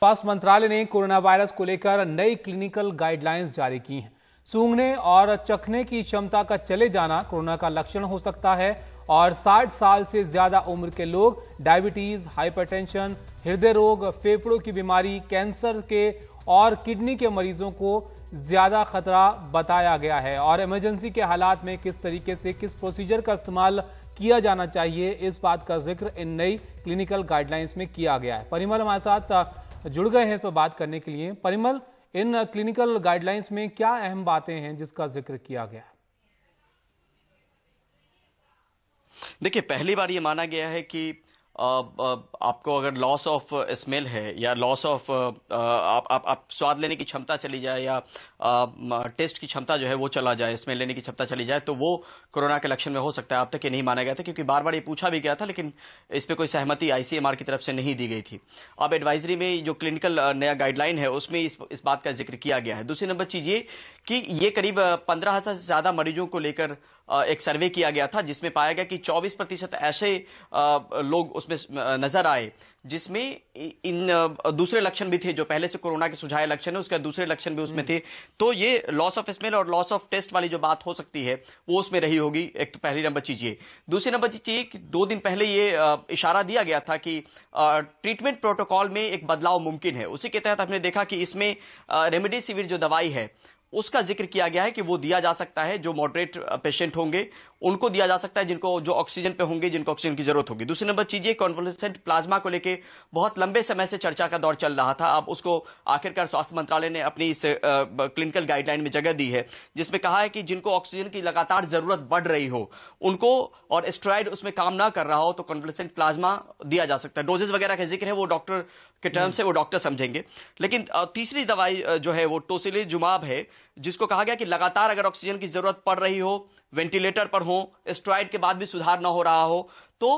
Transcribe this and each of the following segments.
स्वास्थ्य मंत्रालय ने कोरोना वायरस को लेकर नई क्लिनिकल गाइडलाइंस जारी की हैं। सूंघने और चखने की क्षमता का चले जाना कोरोना का लक्षण हो सकता है और 60 साल से ज्यादा उम्र के लोग डायबिटीज, हाइपरटेंशन, हृदय रोग, फेफड़ों की बीमारी, कैंसर के और किडनी के मरीजों को ज्यादा खतरा बताया गया है। और इमरजेंसी के हालात में किस तरीके से किस प्रोसीजर का इस्तेमाल किया जाना चाहिए, इस बात का जिक्र इन नई क्लिनिकल गाइडलाइंस में किया गया है। परिमल हमारे साथ जुड़ गए हैं इस पर बात करने के लिए। परिमल, इन क्लिनिकल गाइडलाइंस में क्या अहम बातें हैं जिसका जिक्र किया गया है? देखिए, पहली बार ये माना गया है कि आपको अगर लॉस ऑफ स्मेल है या लॉस ऑफ आप स्वाद लेने की क्षमता चली जाए या टेस्ट की क्षमता जो है वो चला जाए, स्मेल लेने की क्षमता चली जाए, तो वो कोरोना के लक्षण में हो सकता है। अब तक ये नहीं माना गया था क्योंकि बार बार ये पूछा भी गया था, लेकिन इस पर कोई सहमति आईसीएमआर की तरफ से नहीं दी गई थी। अब एडवाइजरी में जो क्लिनिकल नया गाइडलाइन है उसमें इस बात का जिक्र किया गया है। दूसरी नंबर चीज ये कि ये करीब 15,000 से ज्यादा मरीजों को लेकर एक सर्वे किया गया था, जिसमें पाया गया कि 24% ऐसे लोग उसमें नजर आए जिसमें इन दूसरे लक्षण भी थे, जो पहले से कोरोना के सुझाए लक्षण है उसके दूसरे लक्षण भी उसमें थे। तो ये लॉस ऑफ स्मेल और लॉस ऑफ टेस्ट वाली जो बात हो सकती है वो उसमें रही होगी। एक तो पहली नंबर चीज ये। दूसरी नंबर चीज ये कि 2 दिन पहले ये इशारा दिया गया था कि ट्रीटमेंट प्रोटोकॉल में एक बदलाव मुमकिन है। उसी के तहत हमने देखा कि इसमें रेमडेसिविर जो दवाई है उसका जिक्र किया गया है कि वो दिया जा सकता है, जो मॉडरेट पेशेंट होंगे उनको दिया जा सकता है, जिनको जो ऑक्सीजन पे होंगे, जिनको ऑक्सीजन की जरूरत होगी। दूसरी नंबर चीज ये, कॉन्वलेसेंट प्लाज्मा को लेके बहुत लंबे समय से चर्चा का दौर चल रहा था। अब उसको आखिरकार स्वास्थ्य मंत्रालय ने अपनी इस क्लिनिकल गाइडलाइन में जगह दी है, जिसमें कहा है कि जिनको ऑक्सीजन की लगातार जरूरत बढ़ रही हो उनको, और स्टेरॉइड उसमें काम ना कर रहा हो, तो कॉन्वलेसेंट प्लाज्मा दिया जा सकता है। डोजेस वगैरह का जिक्र है वो डॉक्टर के टर्म से वो डॉक्टर समझेंगे। लेकिन तीसरी दवाई जो है वो टोसिलिजुमाब है, जिसको कहा गया कि लगातार अगर ऑक्सीजन की जरूरत पड़ रही हो, वेंटिलेटर पर हो, स्टेरॉइड के बाद भी सुधार ना हो रहा हो, तो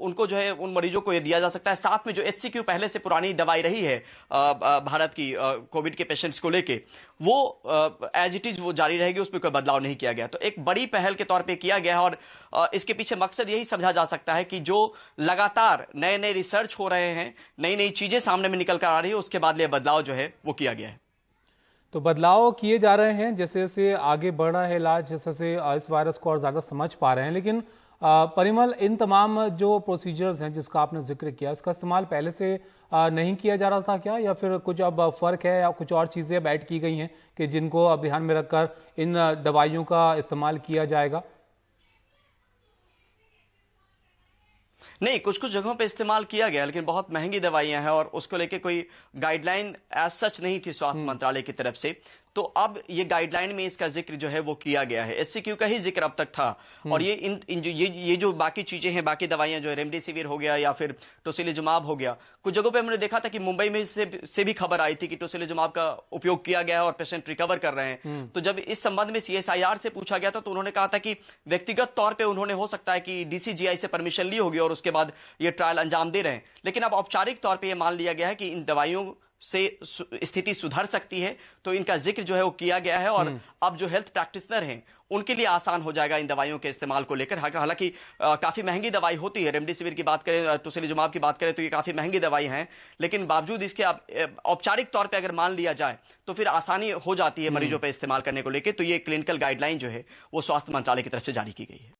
उनको जो है उन मरीजों को ये दिया जा सकता है। साथ में जो HCQ पहले से पुरानी दवाई रही है भारत की कोविड के पेशेंट्स को लेके, वो एज इट इज वो जारी रहेगी, उसमें कोई बदलाव नहीं किया गया। तो एक बड़ी पहल के तौर पे किया गया है और इसके पीछे मकसद यही समझा जा सकता है कि जो लगातार नए नए रिसर्च हो रहे हैं, नई नई चीजें सामने में निकल कर आ रही है, उसके बाद ये बदलाव जो है वो किया गया है। तो बदलाव किए जा रहे हैं जैसे जैसे आगे बढ़ रहा है इलाज, जैसे जैसे इस वायरस को और ज्यादा समझ पा रहे हैं। लेकिन परिमल, इन तमाम जो प्रोसीजर्स हैं जिसका आपने जिक्र किया, इसका इस्तेमाल पहले से नहीं किया जा रहा था क्या, या फिर कुछ अब फर्क है या कुछ और चीजें अब ऐड की गई हैं कि जिनको अब ध्यान में रखकर इन दवाइयों का इस्तेमाल किया जाएगा? नहीं, कुछ कुछ जगहों पे इस्तेमाल किया गया, लेकिन बहुत महंगी दवाइयां हैं और उसको लेके कोई गाइडलाइन एज सच नहीं थी स्वास्थ्य मंत्रालय की तरफ से। तो अब ये गाइडलाइन में इसका जिक्र जो है वो किया गया है। HCQ का ही जिक्र अब तक था और ये जो बाकी चीजें हैं, बाकी दवाइयां जो है, रेमडेसिविर हो गया या फिर टोसिलिजुमाब हो गया, कुछ जगहों पे हमने देखा था कि मुंबई में से भी खबर आई थी कि टोसिलिजुमाब का उपयोग किया गया है और पेशेंट रिकवर कर रहे हैं। तो जब इस संबंध में CSIR से पूछा गया था तो उन्होंने कहा था कि व्यक्तिगत तौर पर उन्होंने हो सकता है कि DCGI से परमिशन ली होगी और उसके बाद ये ट्रायल अंजाम दे रहे हैं। लेकिन अब औपचारिक तौर पर यह मान लिया गया है कि इन दवाइयों से स्थिति सुधर सकती है, तो इनका जिक्र जो है वो किया गया है। और अब जो हेल्थ प्रैक्टिशनर हैं उनके लिए आसान हो जाएगा इन दवाइयों के इस्तेमाल को लेकर। हालांकि काफी महंगी दवाई होती है, रेमडेसिविर की बात करें, टोसिलिजुमाब की बात करें तो ये काफी महंगी दवाई हैं, लेकिन बावजूद इसके औपचारिक तौर पे अगर मान लिया जाए तो फिर आसानी हो जाती है मरीजों पे इस्तेमाल करने को लेकर। तो ये क्लिनिकल गाइडलाइन जो है वो स्वास्थ्य मंत्रालय की तरफ से जारी की गई है।